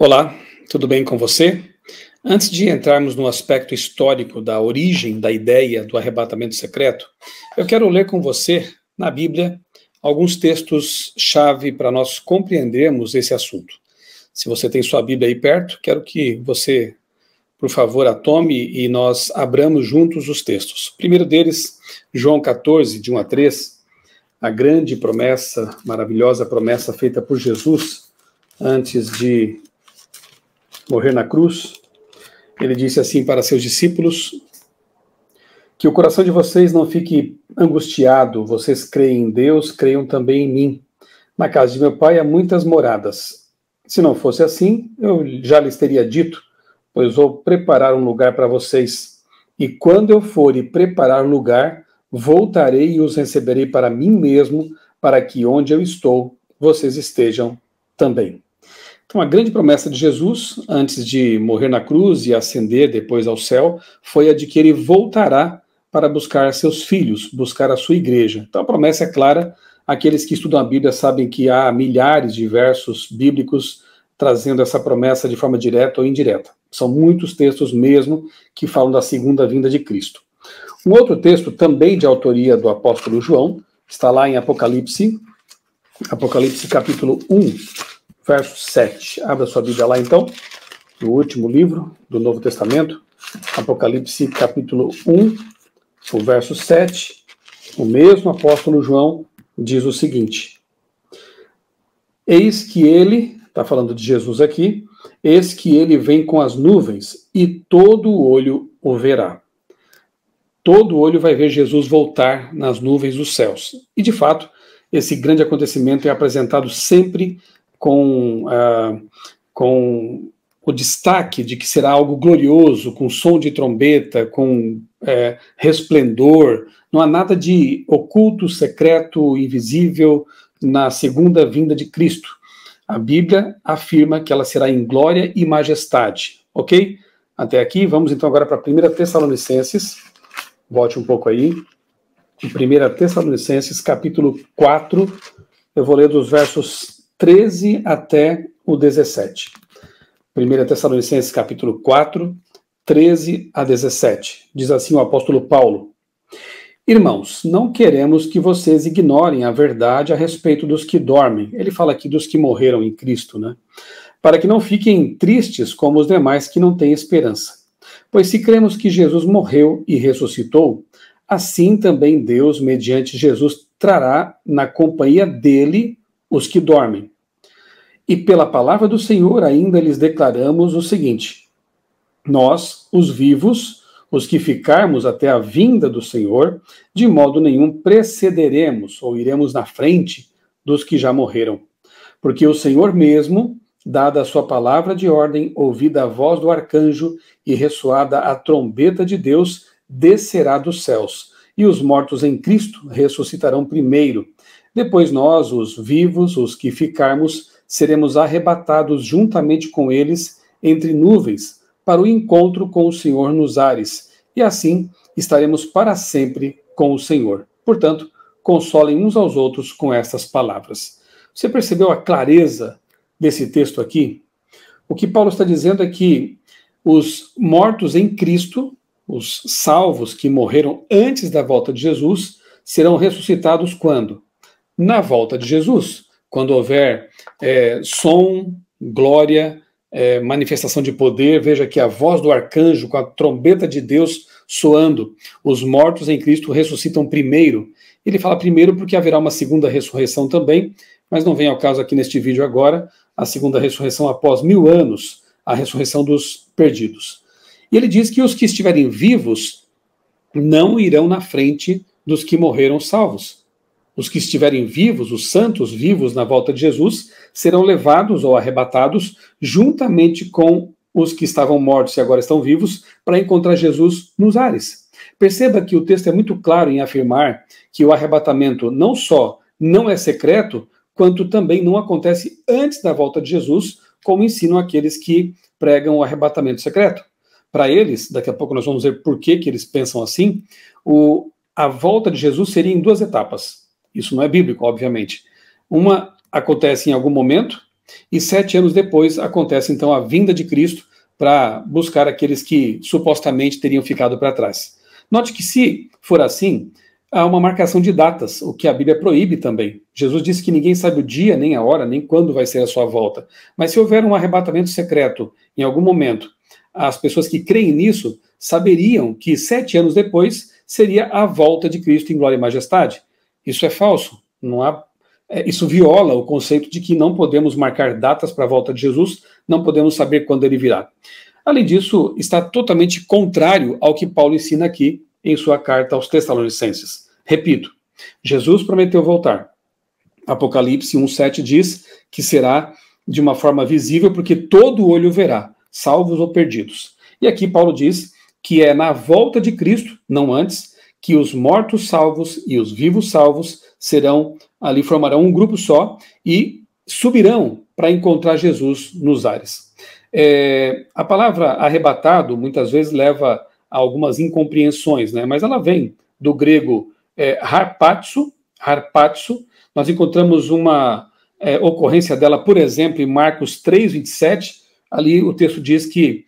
Olá, tudo bem com você? Antes de entrarmos no aspecto histórico da origem da ideia do arrebatamento secreto, eu quero ler com você, na Bíblia, alguns textos-chave para nós compreendermos esse assunto. Se você tem sua Bíblia aí perto, quero que você, por favor, a tome e nós abramos juntos os textos. O primeiro deles, João 14, de 1 a 3, a grande promessa, maravilhosa promessa feita por Jesus antes de morrer na cruz. Ele disse assim para seus discípulos: que o coração de vocês não fique angustiado, vocês creem em Deus, creiam também em mim. Na casa de meu pai há muitas moradas. Se não fosse assim, eu já lhes teria dito, pois vou preparar um lugar para vocês. E quando eu for e preparar um lugar, voltarei e os receberei para mim mesmo, para que onde eu estou, vocês estejam também. Então, a grande promessa de Jesus, antes de morrer na cruz e ascender depois ao céu, foi a de que ele voltará para buscar seus filhos, buscar a sua igreja. Então, a promessa é clara. Aqueles que estudam a Bíblia sabem que há milhares de versos bíblicos trazendo essa promessa de forma direta ou indireta. São muitos textos mesmo que falam da segunda vinda de Cristo. Um outro texto, também de autoria do apóstolo João, está lá em Apocalipse capítulo 1, verso 7. Abra sua Bíblia lá, então, no último livro do Novo Testamento, Apocalipse, capítulo 1, o verso 7. O mesmo apóstolo João diz o seguinte: eis que ele, está falando de Jesus aqui, eis que ele vem com as nuvens, e todo olho o verá. Todo olho vai ver Jesus voltar nas nuvens dos céus. E, de fato, esse grande acontecimento é apresentado sempre com o destaque de que será algo glorioso, com som de trombeta, com resplendor. Não há nada de oculto, secreto, invisível na segunda vinda de Cristo. A Bíblia afirma que ela será em glória e majestade. Ok? Até aqui, vamos então agora para 1 Tessalonicenses. Volte um pouco aí. 1 Tessalonicenses, capítulo 4. Eu vou ler dos versos 13 até o 17. 1 Tessalonicenses, capítulo 4, 13 a 17. Diz assim o apóstolo Paulo: irmãos, não queremos que vocês ignorem a verdade a respeito dos que dormem. Ele fala aqui dos que morreram em Cristo, né? Para que não fiquem tristes como os demais que não têm esperança. Pois se cremos que Jesus morreu e ressuscitou, assim também Deus, mediante Jesus, trará na companhia dele os que dormem. E pela palavra do Senhor ainda lhes declaramos o seguinte: nós, os vivos, os que ficarmos até a vinda do Senhor, de modo nenhum precederemos ou iremos na frente dos que já morreram. Porque o Senhor mesmo, dada a sua palavra de ordem, ouvida a voz do arcanjo e ressoada a trombeta de Deus, descerá dos céus, e os mortos em Cristo ressuscitarão primeiro. Depois nós, os vivos, os que ficarmos, seremos arrebatados juntamente com eles entre nuvens, para o encontro com o Senhor nos ares, e assim estaremos para sempre com o Senhor. Portanto, consolem uns aos outros com estas palavras. Você percebeu a clareza desse texto aqui? O que Paulo está dizendo é que os mortos em Cristo, os salvos que morreram antes da volta de Jesus, serão ressuscitados quando? Na volta de Jesus, quando houver som, glória, manifestação de poder. Veja que a voz do arcanjo, com a trombeta de Deus soando, os mortos em Cristo ressuscitam primeiro. Ele fala primeiro porque haverá uma segunda ressurreição também, mas não vem ao caso aqui neste vídeo agora, a segunda ressurreição após 1000 anos, a ressurreição dos perdidos. E ele diz que os que estiverem vivos não irão na frente dos que morreram salvos. Os que estiverem vivos, os santos vivos na volta de Jesus, serão levados ou arrebatados juntamente com os que estavam mortos e agora estão vivos para encontrar Jesus nos ares. Perceba que o texto é muito claro em afirmar que o arrebatamento não só não é secreto, quanto também não acontece antes da volta de Jesus, como ensinam aqueles que pregam o arrebatamento secreto. Para eles, daqui a pouco nós vamos ver por que eles pensam assim, a volta de Jesus seria em duas etapas. Isso não é bíblico, obviamente. Uma acontece em algum momento, E 7 anos depois acontece então a vinda de Cristo para buscar aqueles que supostamente teriam ficado para trás. Note que se for assim, há uma marcação de datas, o que a Bíblia proíbe também. Jesus disse que ninguém sabe o dia, nem a hora, nem quando vai ser a sua volta. Mas se houver um arrebatamento secreto em algum momento, as pessoas que creem nisso saberiam que 7 anos depois seria a volta de Cristo em glória e majestade. Isso é falso. Isso viola o conceito de que não podemos marcar datas para a volta de Jesus, não podemos saber quando ele virá. Além disso, está totalmente contrário ao que Paulo ensina aqui em sua carta aos Tessalonicenses. Repito, Jesus prometeu voltar. Apocalipse 1:7 diz que será de uma forma visível, porque todo olho verá, salvos ou perdidos. E aqui Paulo diz que é na volta de Cristo, não antes, que os mortos salvos e os vivos salvos formarão um grupo só e subirão para encontrar Jesus nos ares. A palavra arrebatado muitas vezes leva a algumas incompreensões, né? Mas ela vem do grego harpazo. Nós encontramos uma ocorrência dela, por exemplo, em Marcos 3:27. Ali o texto diz que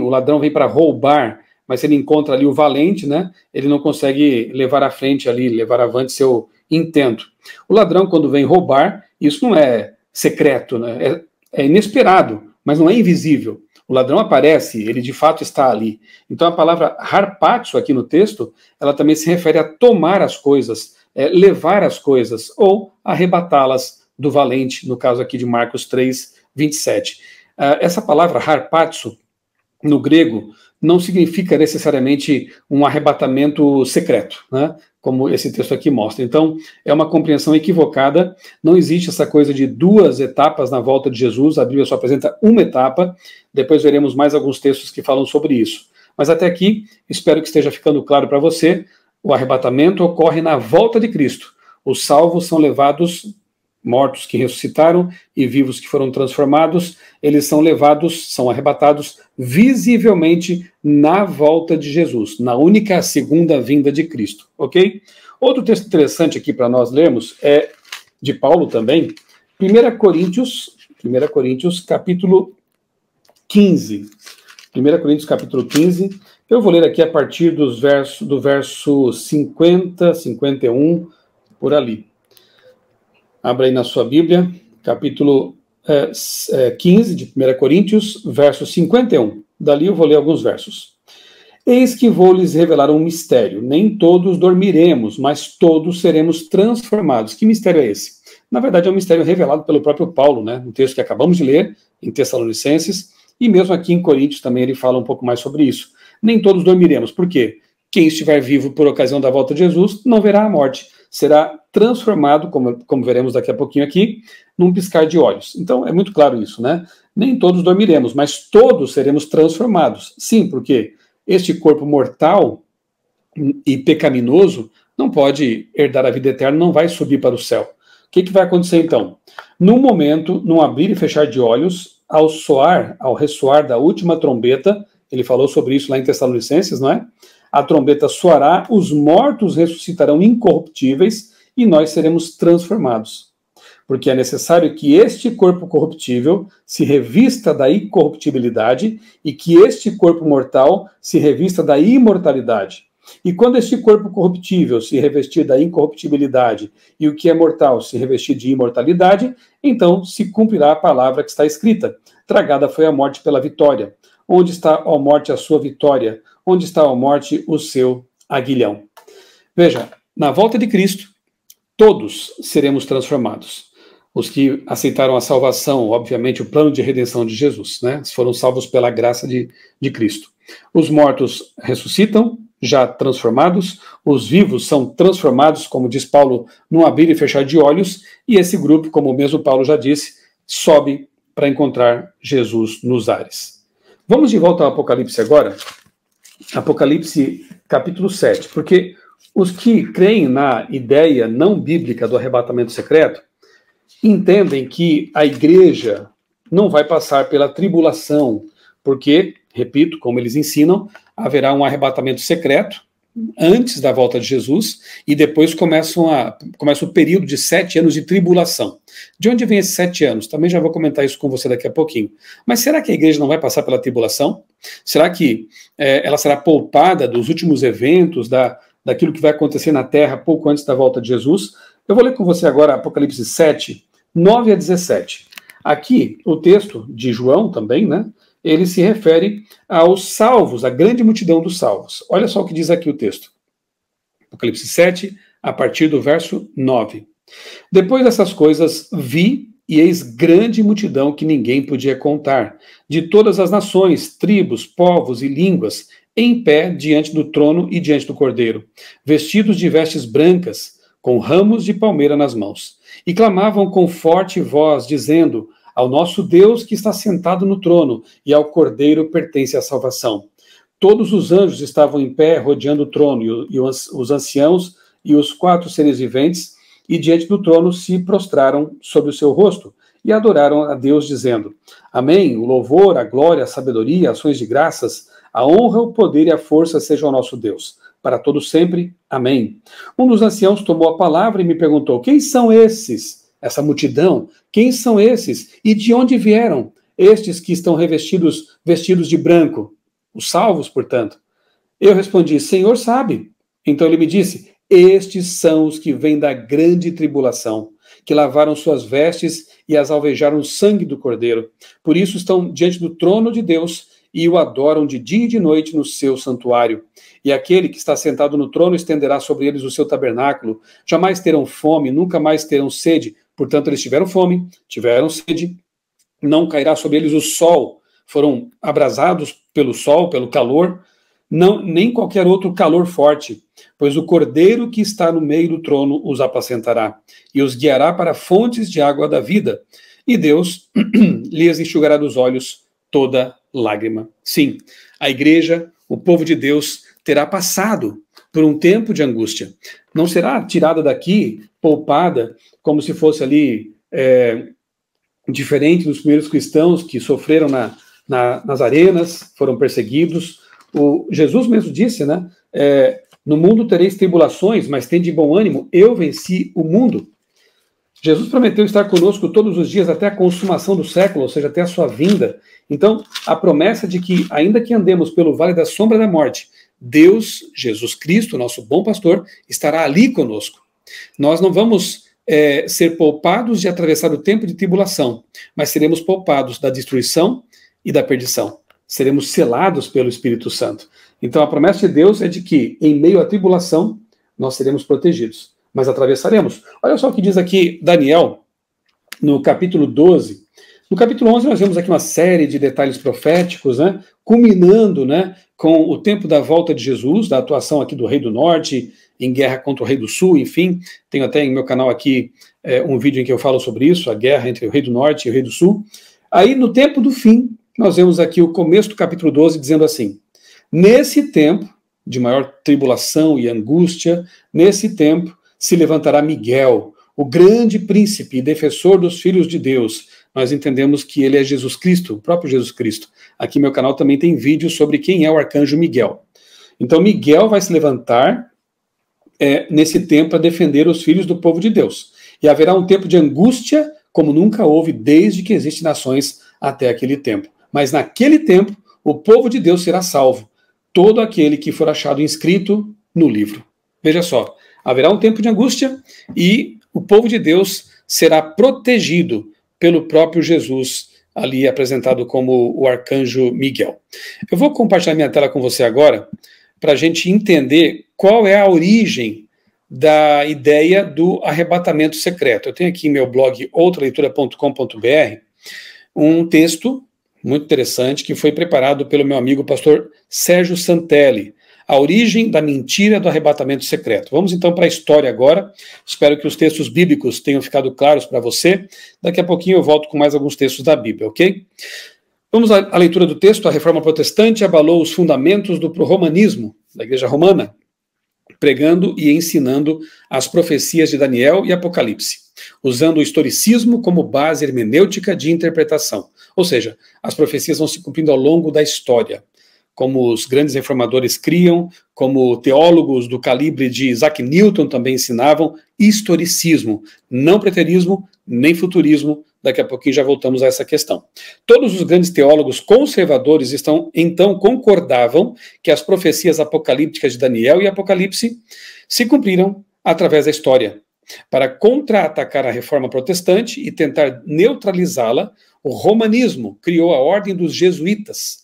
o ladrão vem para roubar, mas se ele encontra ali o valente, né, ele não consegue levar avante seu intento. O ladrão, quando vem roubar, isso não é secreto, né, é inesperado, mas não é invisível. O ladrão aparece, ele de fato está ali. Então a palavra harpazo aqui no texto, ela também se refere a tomar as coisas, levar as coisas, ou arrebatá-las do valente, no caso aqui de Marcos 3:27. Essa palavra harpazo, no grego, não significa necessariamente um arrebatamento secreto, né? Como esse texto aqui mostra. Então, é uma compreensão equivocada, não existe essa coisa de 2 etapas na volta de Jesus, a Bíblia só apresenta uma etapa, depois veremos mais alguns textos que falam sobre isso. Mas até aqui, espero que esteja ficando claro para você, o arrebatamento ocorre na volta de Cristo. Os salvos são levados, mortos que ressuscitaram e vivos que foram transformados, eles são arrebatados visivelmente na volta de Jesus, na única segunda vinda de Cristo, ok? Outro texto interessante aqui para nós lermos é de Paulo também, 1 Coríntios capítulo 15. 1 Coríntios capítulo 15, eu vou ler aqui a partir do verso 50, 51, por ali. Abra aí na sua Bíblia, capítulo 15 de 1 Coríntios, verso 51. Dali eu vou ler alguns versos. Eis que vou lhes revelar um mistério. Nem todos dormiremos, mas todos seremos transformados. Que mistério é esse? Na verdade, é um mistério revelado pelo próprio Paulo, né? No texto que acabamos de ler, em Tessalonicenses, e mesmo aqui em Coríntios também ele fala um pouco mais sobre isso. Nem todos dormiremos. Por quê? Quem estiver vivo por ocasião da volta de Jesus não verá a morte. Será transformado, como veremos daqui a pouquinho aqui, num piscar de olhos. Então, é muito claro isso, né? Nem todos dormiremos, mas todos seremos transformados. Sim, porque este corpo mortal e pecaminoso não pode herdar a vida eterna, não vai subir para o céu. O que vai acontecer, então? Num momento, num abrir e fechar de olhos, ao ressoar da última trombeta, ele falou sobre isso lá em Tessalonicenses, não é? A trombeta soará, os mortos ressuscitarão incorruptíveis e nós seremos transformados. Porque é necessário que este corpo corruptível se revista da incorruptibilidade e que este corpo mortal se revista da imortalidade. E quando este corpo corruptível se revestir da incorruptibilidade e o que é mortal se revestir de imortalidade, então se cumprirá a palavra que está escrita. Tragada foi a morte pela vitória. Onde está, ó morte, a sua vitória? Onde está, ó morte, o seu aguilhão? Veja, na volta de Cristo, todos seremos transformados. Os que aceitaram a salvação, obviamente, o plano de redenção de Jesus, né? Foram salvos pela graça de Cristo. Os mortos ressuscitam, já transformados, os vivos são transformados, como diz Paulo, num abrir e fechar de olhos, e esse grupo, como o mesmo Paulo já disse, sobe para encontrar Jesus nos ares. Vamos de volta ao Apocalipse agora, Apocalipse capítulo 7, porque os que creem na ideia não bíblica do arrebatamento secreto entendem que a igreja não vai passar pela tribulação, porque, repito, como eles ensinam, haverá um arrebatamento secreto, antes da volta de Jesus, e depois começa o período de 7 anos de tribulação. De onde vem esses 7 anos? Também já vou comentar isso com você daqui a pouquinho. Mas será que a igreja não vai passar pela tribulação? Será que ela será poupada dos últimos eventos, daquilo que vai acontecer na terra pouco antes da volta de Jesus? Eu vou ler com você agora Apocalipse 7, 9 a 17. Aqui, o texto de João também, né? Ele se refere aos salvos, à grande multidão dos salvos. Olha só o que diz aqui o texto. Apocalipse 7, a partir do verso 9. Depois dessas coisas, vi, e eis grande multidão que ninguém podia contar, de todas as nações, tribos, povos e línguas, em pé diante do trono e diante do Cordeiro, vestidos de vestes brancas, com ramos de palmeira nas mãos. E clamavam com forte voz, dizendo: ao nosso Deus que está sentado no trono, e ao Cordeiro pertence a salvação. Todos os anjos estavam em pé, rodeando o trono, e os anciãos e os 4 seres viventes, e diante do trono se prostraram sobre o seu rosto, e adoraram a Deus, dizendo: Amém, o louvor, a glória, a sabedoria, ações de graças, a honra, o poder e a força sejam ao nosso Deus, para todo sempre. Amém. Um dos anciãos tomou a palavra e me perguntou: quem são esses? Essa multidão, quem são esses? E de onde vieram? Estes que estão vestidos de branco, os salvos, portanto. Eu respondi: Senhor sabe. Então ele me disse: estes são os que vêm da grande tribulação, que lavaram suas vestes e as alvejaram o sangue do Cordeiro. Por isso estão diante do trono de Deus e o adoram de dia e de noite no seu santuário. E aquele que está sentado no trono estenderá sobre eles o seu tabernáculo. Jamais terão fome, nunca mais terão sede. Portanto, eles tiveram fome, tiveram sede, não cairá sobre eles o sol, foram abrasados pelo sol, pelo calor, não, nem qualquer outro calor forte, pois o Cordeiro que está no meio do trono os apacentará, e os guiará para fontes de água da vida, e Deus lhes enxugará dos olhos toda lágrima. Sim, a igreja, o povo de Deus, terá passado por um tempo de angústia. Não será tirada daqui, poupada, como se fosse ali diferente dos primeiros cristãos que sofreram nas arenas, foram perseguidos. Jesus mesmo disse, né? No mundo tereis tribulações, mas tende bom ânimo, eu venci o mundo. Jesus prometeu estar conosco todos os dias até a consumação do século, ou seja, até a sua vinda. Então, a promessa de que, ainda que andemos pelo vale da sombra da morte, Deus, Jesus Cristo, nosso bom pastor, estará ali conosco. Nós não vamos ser poupados de atravessar o tempo de tribulação, mas seremos poupados da destruição e da perdição. Seremos selados pelo Espírito Santo. Então, a promessa de Deus é de que, em meio à tribulação, nós seremos protegidos, mas atravessaremos. Olha só o que diz aqui Daniel, no capítulo 12. No capítulo 11, nós vemos aqui uma série de detalhes proféticos, né, culminando, né, com o tempo da volta de Jesus, da atuação aqui do Rei do Norte, em guerra contra o Rei do Sul, enfim. Tenho até em meu canal aqui um vídeo em que eu falo sobre isso, a guerra entre o Rei do Norte e o Rei do Sul. Aí, no tempo do fim, nós vemos aqui o começo do capítulo 12, dizendo assim: nesse tempo de maior tribulação e angústia, nesse tempo se levantará Miguel, o grande príncipe e defensor dos filhos de Deus. Nós entendemos que ele é Jesus Cristo, o próprio Jesus Cristo. Aqui no meu canal também tem vídeo sobre quem é o arcanjo Miguel. Então Miguel vai se levantar nesse tempo a defender os filhos do povo de Deus. E haverá um tempo de angústia como nunca houve desde que existem nações até aquele tempo. Mas naquele tempo o povo de Deus será salvo, todo aquele que for achado inscrito no livro. Veja só, haverá um tempo de angústia e o povo de Deus será protegido pelo próprio Jesus, ali apresentado como o arcanjo Miguel. Eu vou compartilhar minha tela com você agora, para a gente entender qual é a origem da ideia do arrebatamento secreto. Eu tenho aqui em meu blog outraleitura.com.br um texto muito interessante que foi preparado pelo meu amigo pastor Sérgio Santelli, a origem da mentira do arrebatamento secreto. Vamos então para a história agora. Espero que os textos bíblicos tenham ficado claros para você. Daqui a pouquinho eu volto com mais alguns textos da Bíblia, ok? Vamos à leitura do texto. A Reforma Protestante abalou os fundamentos do romanismo, da Igreja Romana, pregando e ensinando as profecias de Daniel e Apocalipse, usando o historicismo como base hermenêutica de interpretação. Ou seja, as profecias vão se cumprindo ao longo da história. como os grandes reformadores criam, como teólogos do calibre de Isaac Newton também ensinavam, historicismo, não preterismo, nem futurismo. Daqui a pouquinho já voltamos a essa questão. Todos os grandes teólogos conservadores então concordavam que as profecias apocalípticas de Daniel e Apocalipse se cumpriram através da história. Para contra-atacar a reforma protestante e tentar neutralizá-la, o romanismo criou a ordem dos jesuítas.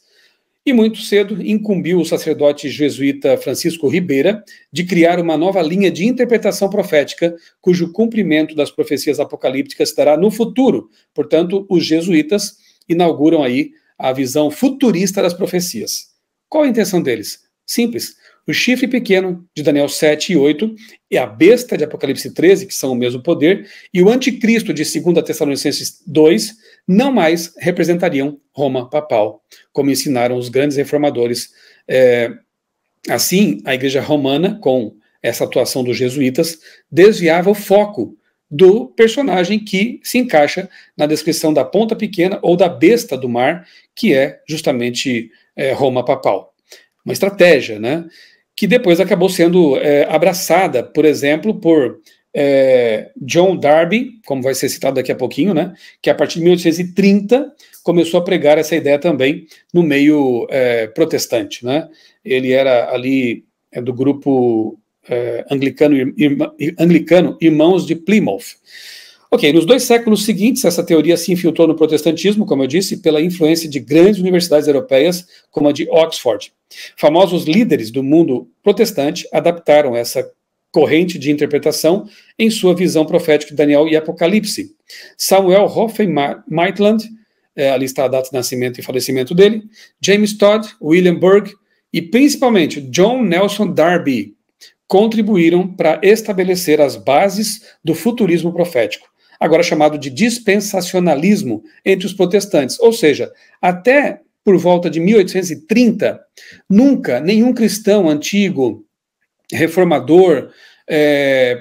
E muito cedo incumbiu o sacerdote jesuíta Francisco Ribeira de criar uma nova linha de interpretação profética, cujo cumprimento das profecias apocalípticas estará no futuro. Portanto, os jesuítas inauguram aí a visão futurista das profecias. Qual a intenção deles? Simples. O chifre pequeno de Daniel 7 e 8 e a besta de Apocalipse 13, que são o mesmo poder, e o anticristo de 2 Tessalonicenses 2 não mais representariam Roma papal, como ensinaram os grandes reformadores. Assim, a Igreja Romana, com essa atuação dos jesuítas, desviava o foco do personagem que se encaixa na descrição da ponta pequena ou da besta do mar, que é justamente Roma papal. Uma estratégia, né? Que depois acabou sendo abraçada, por exemplo, por John Darby, como vai ser citado daqui a pouquinho, né, que a partir de 1830 começou a pregar essa ideia também no meio protestante. Né? Ele era ali do grupo anglicano Irmãos de Plymouth. Ok, nos 2 séculos seguintes, essa teoria se infiltrou no protestantismo, como eu disse, pela influência de grandes universidades europeias, como a de Oxford. Famosos líderes do mundo protestante adaptaram essa corrente de interpretação em sua visão profética de Daniel e Apocalipse. Samuel Hoffman Maitland, ali está a data de nascimento e falecimento dele, James Todd, William Burke e principalmente John Nelson Darby contribuíram para estabelecer as bases do futurismo profético, agora chamado de dispensacionalismo entre os protestantes. Ou seja, até por volta de 1830, nunca nenhum cristão antigo, reformador,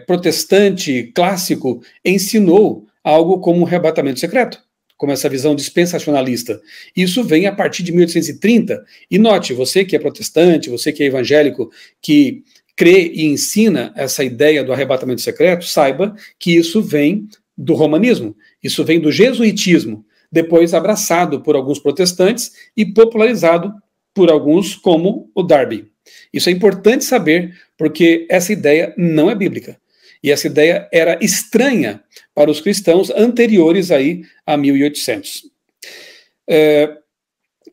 protestante, clássico, ensinou algo como um arrebatamento secreto, como essa visão dispensacionalista. Isso vem a partir de 1830. E note, você que é protestante, você que é evangélico, que crê e ensina essa ideia do arrebatamento secreto, saiba que isso vem do romanismo, isso vem do jesuitismo, depois abraçado por alguns protestantes e popularizado por alguns como o Darby. Isso é importante saber, porque essa ideia não é bíblica. E essa ideia era estranha para os cristãos anteriores aí a 1800.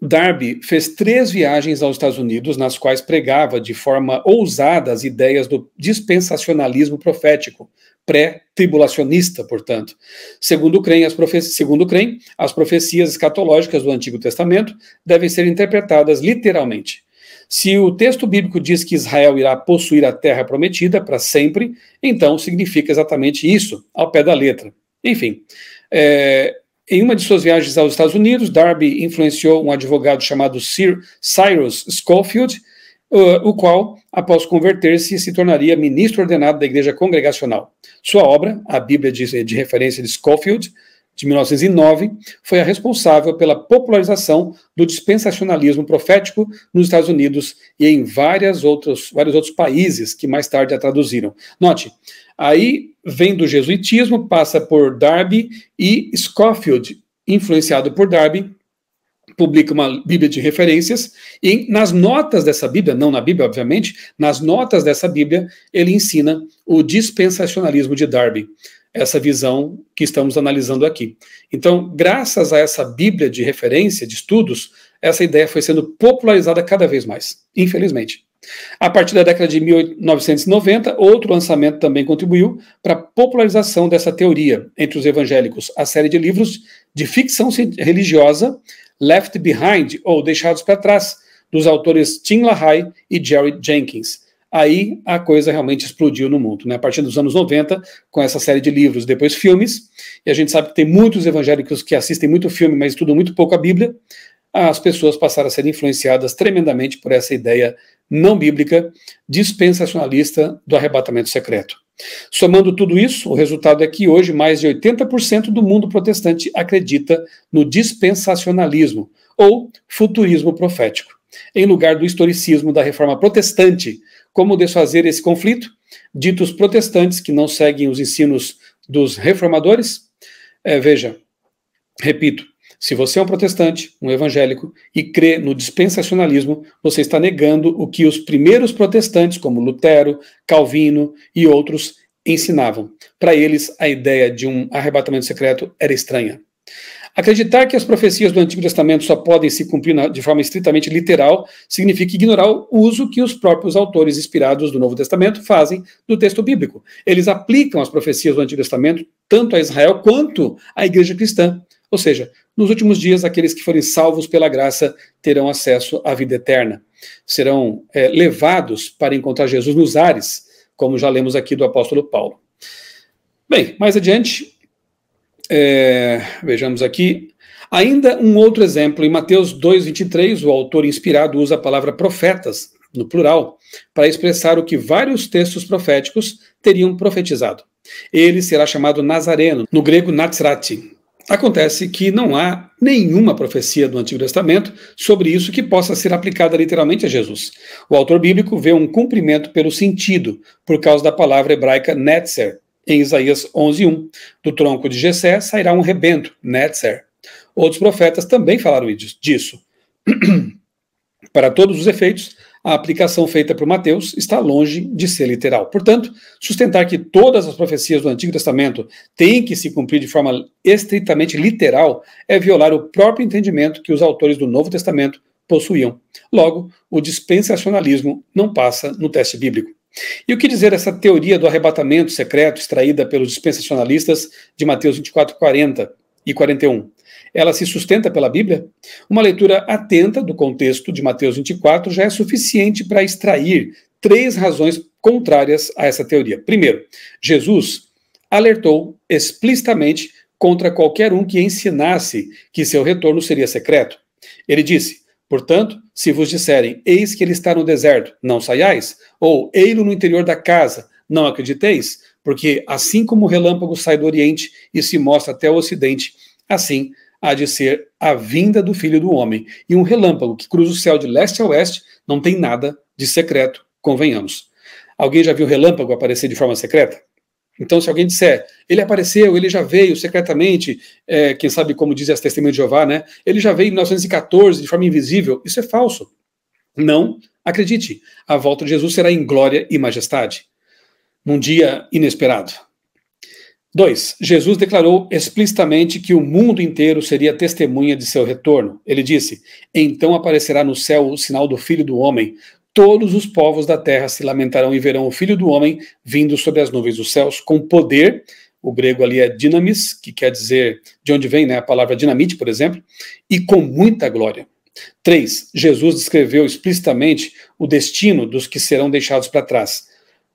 Darby fez 3 viagens aos Estados Unidos, nas quais pregava de forma ousada as ideias do dispensacionalismo profético, pré-tribulacionista, portanto. Segundo creem, as profecias escatológicas do Antigo Testamento devem ser interpretadas literalmente. Se o texto bíblico diz que Israel irá possuir a terra prometida para sempre, então significa exatamente isso, ao pé da letra. Enfim, em uma de suas viagens aos Estados Unidos, Darby influenciou um advogado chamado Cyrus Scofield, o qual, após converter-se, se tornaria ministro ordenado da Igreja Congregacional. Sua obra, a Bíblia de referência de Scofield, de 1909, foi a responsável pela popularização do dispensacionalismo profético nos Estados Unidos e em vários outros países que mais tarde a traduziram. Note, aí vem do jesuitismo, passa por Darby e Scofield, influenciado por Darby, publica uma Bíblia de referências e nas notas dessa Bíblia, não na Bíblia, obviamente, nas notas dessa Bíblia, ele ensina o dispensacionalismo de Darby, essa visão que estamos analisando aqui. Então, graças a essa Bíblia de referência, de estudos, essa ideia foi sendo popularizada cada vez mais, infelizmente. A partir da década de 1990, outro lançamento também contribuiu para a popularização dessa teoria entre os evangélicos, a série de livros de ficção religiosa Left Behind, ou Deixados para Trás, dos autores Tim LaHaye e Jerry Jenkins. Aí a coisa realmente explodiu no mundo, né? A partir dos anos 90, com essa série de livros, depois filmes, e a gente sabe que tem muitos evangélicos que assistem muito filme, mas estudam muito pouco a Bíblia. As pessoas passaram a ser influenciadas tremendamente por essa ideia não bíblica, dispensacionalista do arrebatamento secreto. Somando tudo isso, o resultado é que hoje mais de 80% do mundo protestante acredita no dispensacionalismo, ou futurismo profético. em lugar do historicismo da reforma protestante. Como desfazer esse conflito? Ditos protestantes que não seguem os ensinos dos reformadores? Veja, repito, se você é um protestante, um evangélico, e crê no dispensacionalismo, você está negando o que os primeiros protestantes, como Lutero, Calvino e outros, ensinavam. Para eles, a ideia de um arrebatamento secreto era estranha. Acreditar que as profecias do Antigo Testamento só podem se cumprir de forma estritamente literal significa ignorar o uso que os próprios autores inspirados do Novo Testamento fazem do texto bíblico. Eles aplicam as profecias do Antigo Testamento tanto a Israel quanto à igreja cristã. Ou seja, nos últimos dias, aqueles que forem salvos pela graça terão acesso à vida eterna. Serão levados para encontrar Jesus nos ares, como já lemos aqui do apóstolo Paulo. Bem, mais adiante, vejamos aqui, ainda um outro exemplo, em Mateus 2,23, o autor inspirado usa a palavra profetas, no plural, para expressar o que vários textos proféticos teriam profetizado. Ele será chamado Nazareno, no grego Natsrati. Acontece que não há nenhuma profecia do Antigo Testamento sobre isso que possa ser aplicada literalmente a Jesus. O autor bíblico vê um cumprimento pelo sentido, por causa da palavra hebraica netzer, em Isaías 11:1. Do tronco de Jessé sairá um rebento, netzer. Outros profetas também falaram disso. Para todos os efeitos, a aplicação feita por Mateus está longe de ser literal. Portanto, sustentar que todas as profecias do Antigo Testamento têm que se cumprir de forma estritamente literal é violar o próprio entendimento que os autores do Novo Testamento possuíam. Logo, o dispensacionalismo não passa no teste bíblico. E o que dizer essa teoria do arrebatamento secreto extraída pelos dispensacionalistas de Mateus 24, 40 e 41? Ela se sustenta pela Bíblia? Uma leitura atenta do contexto de Mateus 24 já é suficiente para extrair 3 razões contrárias a essa teoria. Primeiro, Jesus alertou explicitamente contra qualquer um que ensinasse que seu retorno seria secreto. Ele disse: portanto, se vos disserem, eis que ele está no deserto, não saiais, ou ei-lo no interior da casa, não acrediteis, porque assim como o relâmpago sai do oriente e se mostra até o ocidente, assim há de ser a vinda do Filho do Homem. E um relâmpago que cruza o céu de leste a oeste não tem nada de secreto, convenhamos. Alguém já viu relâmpago aparecer de forma secreta? Então, se alguém disser, ele apareceu, ele já veio secretamente, quem sabe como diz as Testemunhas de Jeová, né? Ele já veio em 1914 de forma invisível. Isso é falso. Não acredite. A volta de Jesus será em glória e majestade, num dia inesperado. 2. Jesus declarou explicitamente que o mundo inteiro seria testemunha de seu retorno. Ele disse: então aparecerá no céu o sinal do Filho do Homem. Todos os povos da terra se lamentarão e verão o Filho do Homem vindo sobre as nuvens dos céus com poder. O grego ali é dinamis, que quer dizer de onde vem, né, a palavra dinamite, por exemplo, e com muita glória. 3. Jesus descreveu explicitamente o destino dos que serão deixados para trás.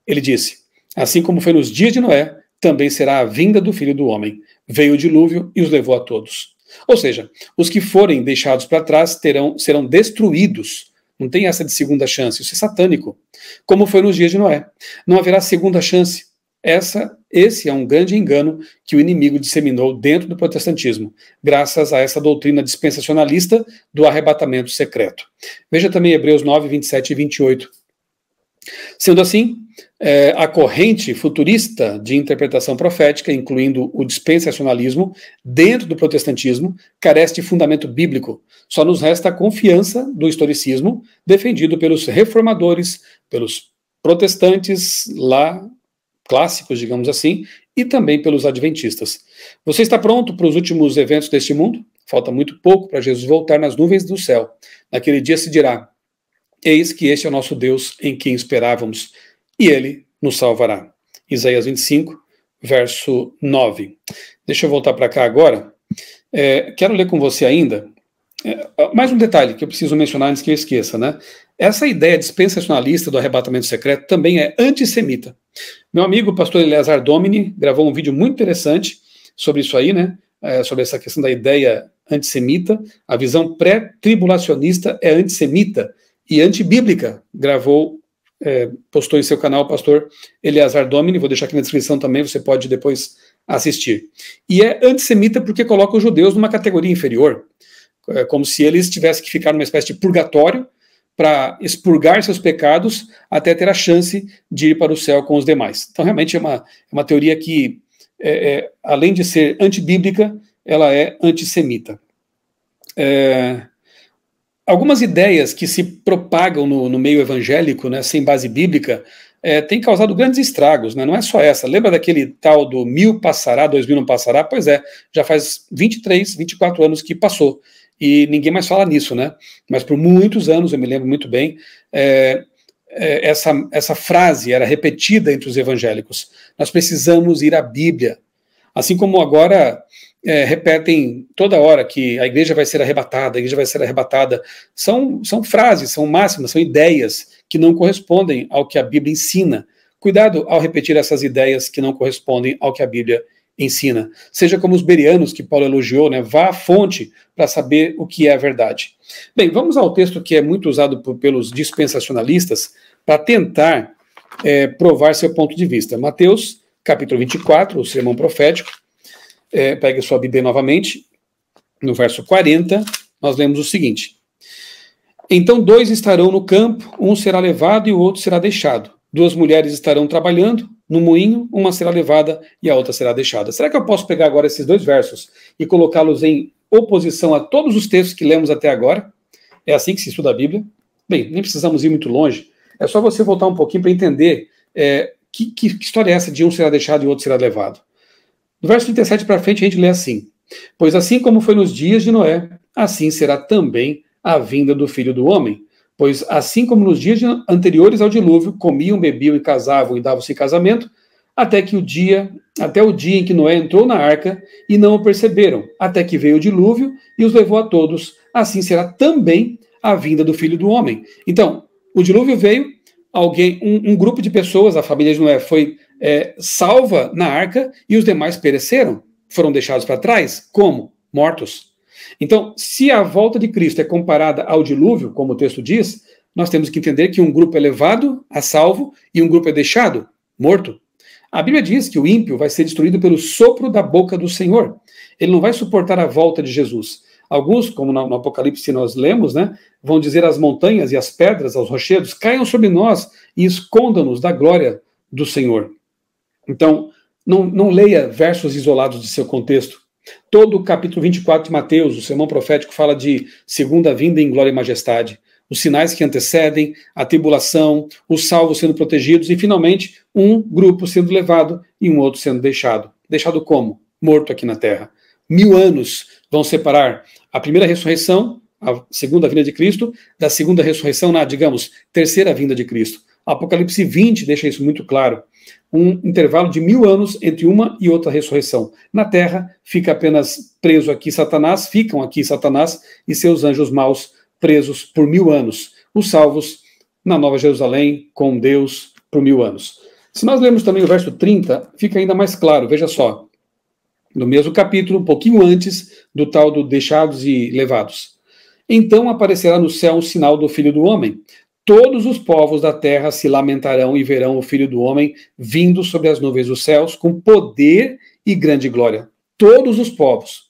Ele disse: assim como foi nos dias de Noé, também será a vinda do Filho do Homem. Veio o dilúvio e os levou a todos. Ou seja, os que forem deixados para trás serão destruídos. Não tem essa de segunda chance. Isso é satânico. Como foi nos dias de Noé. Não haverá segunda chance. Esse é um grande engano que o inimigo disseminou dentro do protestantismo, graças a essa doutrina dispensacionalista do arrebatamento secreto. Veja também Hebreus 9, 27 e 28. Sendo assim, a corrente futurista de interpretação profética, incluindo o dispensacionalismo, dentro do protestantismo, carece de fundamento bíblico. Só nos resta a confiança do historicismo, defendido pelos reformadores, pelos protestantes lá clássicos, digamos assim, e também pelos adventistas. Você está pronto para os últimos eventos deste mundo? Falta muito pouco para Jesus voltar nas nuvens do céu. Naquele dia se dirá: eis que este é o nosso Deus em quem esperávamos, e ele nos salvará. Isaías 25, verso 9. Deixa eu voltar para cá agora. Quero ler com você ainda mais um detalhe que eu preciso mencionar antes que eu esqueça, né? Essa ideia dispensacionalista do arrebatamento secreto também é antissemita. Meu amigo, pastor Eleazar Domini, gravou um vídeo muito interessante sobre isso aí, né? Sobre essa questão da ideia antissemita. A visão pré-tribulacionista é antissemita e antibíblica. Postou em seu canal o pastor Eleazar Domini, vou deixar aqui na descrição também, você pode depois assistir. E é antissemita porque coloca os judeus numa categoria inferior, como se eles tivessem que ficar numa espécie de purgatório, para expurgar seus pecados até ter a chance de ir para o céu com os demais. Então, realmente é uma teoria que, além de ser antibíblica, ela é antissemita. Algumas ideias que se propagam no meio evangélico, né, sem base bíblica, têm causado grandes estragos, né? Não é só essa. Lembra daquele tal do 1000 passará, 2000 não passará? Pois é, já faz 23, 24 anos que passou. E ninguém mais fala nisso, né? Mas por muitos anos, eu me lembro muito bem, essa frase era repetida entre os evangélicos. Nós precisamos ir à Bíblia. Assim como agora repetem toda hora que a igreja vai ser arrebatada, a igreja vai ser arrebatada. São frases, são máximas, são ideias que não correspondem ao que a Bíblia ensina. Cuidado ao repetir essas ideias que não correspondem ao que a Bíblia ensina. Seja como os bereanos que Paulo elogiou, né? Vá à fonte para saber o que é a verdade. Bem, vamos ao texto que é muito usado pelos dispensacionalistas para tentar provar seu ponto de vista. Mateus, capítulo 24, o sermão profético. Pegue sua Bíblia novamente. No verso 40, nós lemos o seguinte: então 2 estarão no campo, um será levado e o outro será deixado. 2 mulheres estarão trabalhando no moinho, uma será levada e a outra será deixada. Será que eu posso pegar agora esses 2 versos e colocá-los em oposição a todos os textos que lemos até agora? É assim que se estuda a Bíblia? Bem, nem precisamos ir muito longe. É só você voltar um pouquinho para entender que história é essa de um será deixado e o outro será levado. Do verso 37 para frente a gente lê assim: pois assim como foi nos dias de Noé, assim será também a vinda do Filho do Homem. Pois assim como nos dias anteriores ao dilúvio, comiam, bebiam e casavam e davam-se em casamento, até o dia em que Noé entrou na arca e não o perceberam, até que veio o dilúvio e os levou a todos. Assim será também a vinda do Filho do Homem. Então, o dilúvio veio, um grupo de pessoas, a família de Noé foi salva na arca e os demais pereceram, foram deixados para trás. Como? Mortos. Então, se a volta de Cristo é comparada ao dilúvio, como o texto diz, nós temos que entender que um grupo é levado a salvo e um grupo é deixado morto. A Bíblia diz que o ímpio vai ser destruído pelo sopro da boca do Senhor. Ele não vai suportar a volta de Jesus. Alguns, como no Apocalipse nós lemos, né, vão dizer às montanhas e às pedras, aos rochedos, caiam sobre nós e escondam-nos da glória do Senhor. Então, não leia versos isolados de seu contexto. Todo o capítulo 24 de Mateus, o sermão profético, fala de segunda vinda em glória e majestade, os sinais que antecedem, a tribulação, os salvos sendo protegidos e, finalmente, um grupo sendo levado e um outro sendo deixado. Deixado como? Morto aqui na terra. 1000 anos vão separar a primeira ressurreição, a segunda vinda de Cristo, da segunda ressurreição na, digamos, terceira vinda de Cristo. Apocalipse 20 deixa isso muito claro. Um intervalo de 1000 anos entre uma e outra ressurreição. Na terra fica apenas preso aqui Satanás, ficam aqui Satanás e seus anjos maus presos por 1000 anos. Os salvos na Nova Jerusalém com Deus por 1000 anos. Se nós lermos também o verso 30, fica ainda mais claro, veja só. No mesmo capítulo, um pouquinho antes do tal do deixados e levados. Então aparecerá no céu um sinal do Filho do Homem. Todos os povos da terra se lamentarão e verão o Filho do Homem vindo sobre as nuvens dos céus com poder e grande glória. Todos os povos.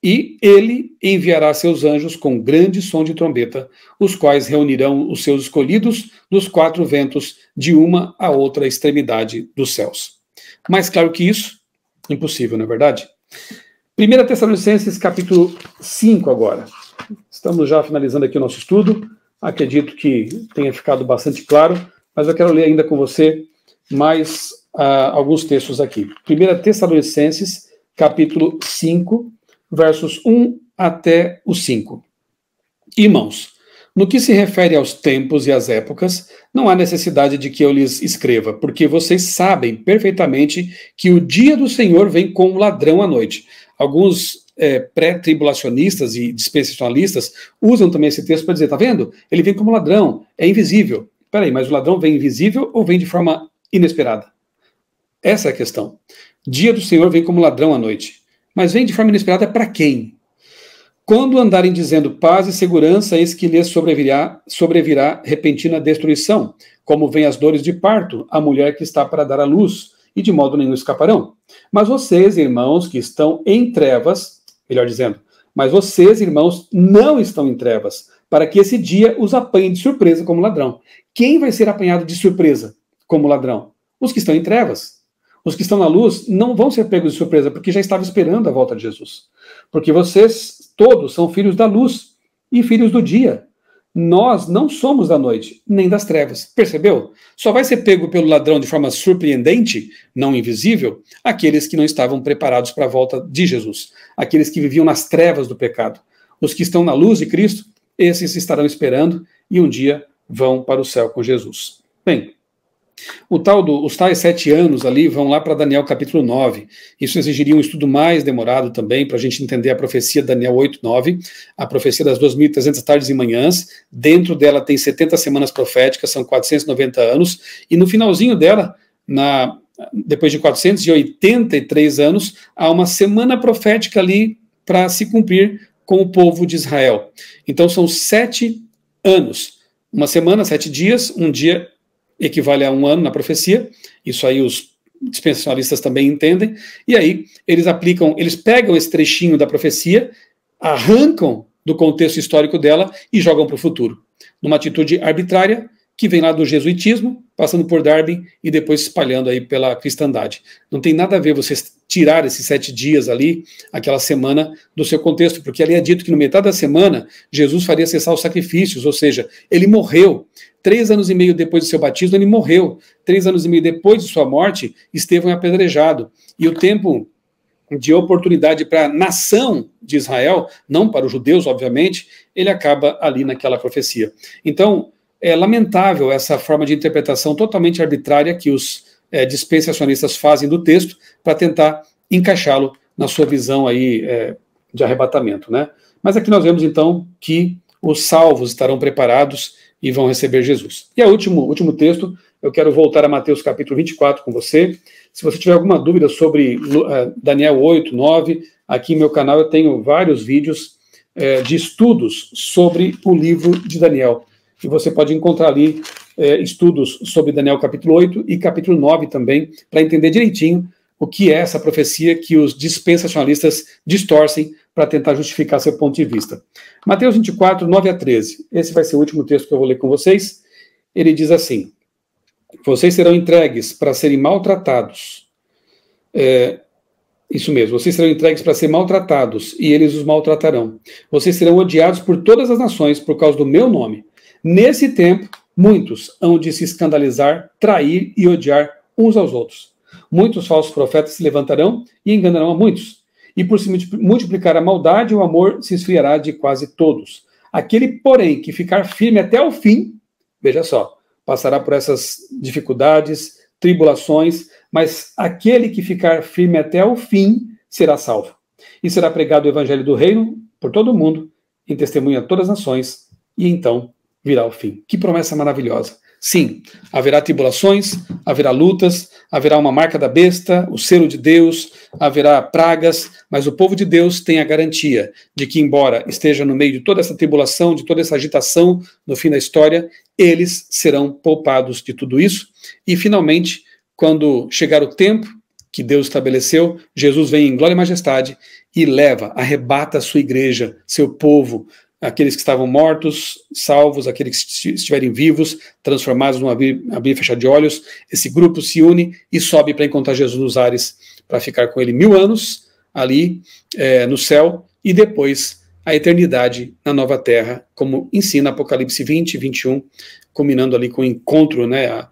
E ele enviará seus anjos com grande som de trombeta, os quais reunirão os seus escolhidos dos 4 ventos, de uma a outra extremidade dos céus. Mais claro que isso? Impossível, não é verdade? 1 Tessalonicenses, capítulo 5 agora. Estamos já finalizando aqui o nosso estudo. Acredito que tenha ficado bastante claro, mas eu quero ler ainda com você mais alguns textos aqui. 1 Tessalonicenses, capítulo 5, versos 1 até o 5. Irmãos, no que se refere aos tempos e às épocas, não há necessidade de que eu lhes escreva, porque vocês sabem perfeitamente que o dia do Senhor vem como ladrão à noite. Alguns pré-tribulacionistas e dispensacionalistas usam também esse texto para dizer, tá vendo? Ele vem como ladrão, é invisível. Peraí, mas o ladrão vem invisível ou vem de forma inesperada? Essa é a questão. Dia do Senhor vem como ladrão à noite. Mas vem de forma inesperada para quem? Quando andarem dizendo paz e segurança, eis que lhes sobrevirá repentina destruição, como vem as dores de parto, a mulher que está para dar à luz, e de modo nenhum escaparão. Mas vocês, irmãos, que estão em trevas, melhor dizendo, mas vocês, irmãos, não estão em trevas, para que esse dia os apanhe de surpresa como ladrão. Quem vai ser apanhado de surpresa como ladrão? Os que estão em trevas. Os que estão na luz não vão ser pegos de surpresa, porque já estavam esperando a volta de Jesus. Porque vocês todos são filhos da luz e filhos do dia. Nós não somos da noite, nem das trevas. Percebeu? Só vai ser pego pelo ladrão de forma surpreendente, não invisível, aqueles que não estavam preparados para a volta de Jesus. Aqueles que viviam nas trevas do pecado. Os que estão na luz de Cristo, esses estarão esperando e um dia vão para o céu com Jesus. Bem, os tais 7 anos ali vão lá para Daniel capítulo 9. Isso exigiria um estudo mais demorado também para a gente entender a profecia de Daniel 8, 9, a profecia das 2.300 tardes e manhãs. Dentro dela tem 70 semanas proféticas, são 490 anos, e no finalzinho dela, depois de 483 anos, há uma semana profética ali para se cumprir com o povo de Israel. Então são 7 anos. Uma semana, 7 dias, um dia equivale a 1 ano na profecia, isso aí os dispensacionalistas também entendem, e aí eles pegam esse trechinho da profecia, arrancam do contexto histórico dela e jogam para o futuro, numa atitude arbitrária, que vem lá do jesuitismo, passando por Darwin e depois se espalhando aí pela cristandade. Não tem nada a ver você tirar esses 7 dias ali, aquela semana, do seu contexto, porque ali é dito que no metade da semana, Jesus faria cessar os sacrifícios, ou seja, ele morreu. 3 anos e meio depois do seu batismo, ele morreu. 3 anos e meio depois de sua morte, Estevão é apedrejado. E o tempo de oportunidade para a nação de Israel, não para os judeus, obviamente, ele acaba ali naquela profecia. Então, é lamentável essa forma de interpretação totalmente arbitrária que os dispensacionalistas fazem do texto para tentar encaixá-lo na sua visão aí de arrebatamento, né? Mas aqui nós vemos então que os salvos estarão preparados e vão receber Jesus. E o último texto, eu quero voltar a Mateus capítulo 24 com você. Se você tiver alguma dúvida sobre Daniel 8, 9, aqui no meu canal eu tenho vários vídeos de estudos sobre o livro de Daniel. E você pode encontrar ali estudos sobre Daniel capítulo 8 e capítulo 9 também, para entender direitinho o que é essa profecia que os dispensacionalistas distorcem para tentar justificar seu ponto de vista. Mateus 24, 9 a 13. Esse vai ser o último texto que eu vou ler com vocês. Ele diz assim: vocês serão entregues para serem maltratados. Isso mesmo, vocês serão entregues para serem maltratados, e eles os maltratarão. Vocês serão odiados por todas as nações por causa do meu nome. Nesse tempo, muitos hão de se escandalizar, trair e odiar uns aos outros. Muitos falsos profetas se levantarão e enganarão a muitos. E por se multiplicar a maldade, o amor se esfriará de quase todos. Aquele, porém, que ficar firme até o fim, veja só, passará por essas dificuldades, tribulações, mas aquele que ficar firme até o fim será salvo. E será pregado o evangelho do reino por todo o mundo, em testemunha a todas as nações, e então virá o fim. Que promessa maravilhosa. Sim, haverá tribulações, haverá lutas, haverá uma marca da besta, o selo de Deus, haverá pragas, mas o povo de Deus tem a garantia de que, embora esteja no meio de toda essa tribulação, de toda essa agitação no fim da história, eles serão poupados de tudo isso. E, finalmente, quando chegar o tempo que Deus estabeleceu, Jesus vem em glória e majestade e arrebata a sua igreja, seu povo, aqueles que estavam mortos, salvos, aqueles que estiverem vivos, transformados num abrir e fechar de olhos. Esse grupo se une e sobe para encontrar Jesus nos ares, para ficar com ele 1000 anos ali no céu, e depois a eternidade na nova terra, como ensina Apocalipse 20, 21, culminando ali com o encontro, né,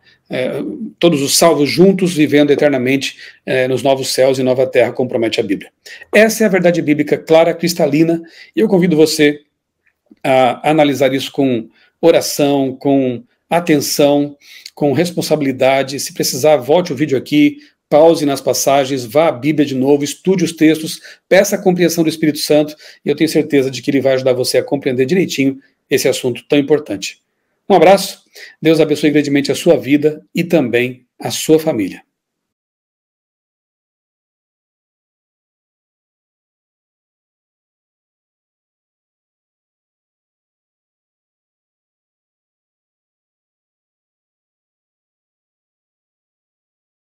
todos os salvos juntos, vivendo eternamente nos novos céus e nova terra, como promete a Bíblia. Essa é a verdade bíblica clara, cristalina, e eu convido você a analisar isso com oração, com atenção, com responsabilidade. Se precisar, volte o vídeo aqui, pause nas passagens, vá à Bíblia de novo, estude os textos, peça a compreensão do Espírito Santo, e eu tenho certeza de que ele vai ajudar você a compreender direitinho esse assunto tão importante. Um abraço, Deus abençoe grandemente a sua vida e também a sua família.